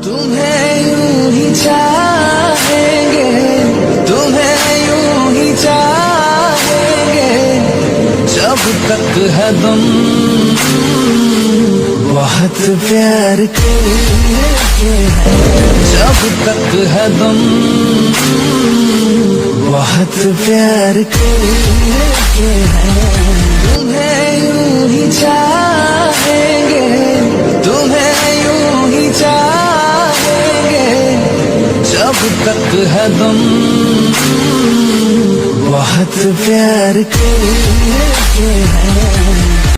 तुम्हें यूं ही चाहेंगे, तुम्हें यूं ही चाहेंगे, जब तक है दम बहुत प्यार करते हैं, जब तक है दम बहुत प्यार करते हैं। तुम्हें यूं ही चाहेंगे, तुम्हें यूं ही चाहेंगे, जब तक है दम बहुत प्यार करते हैं।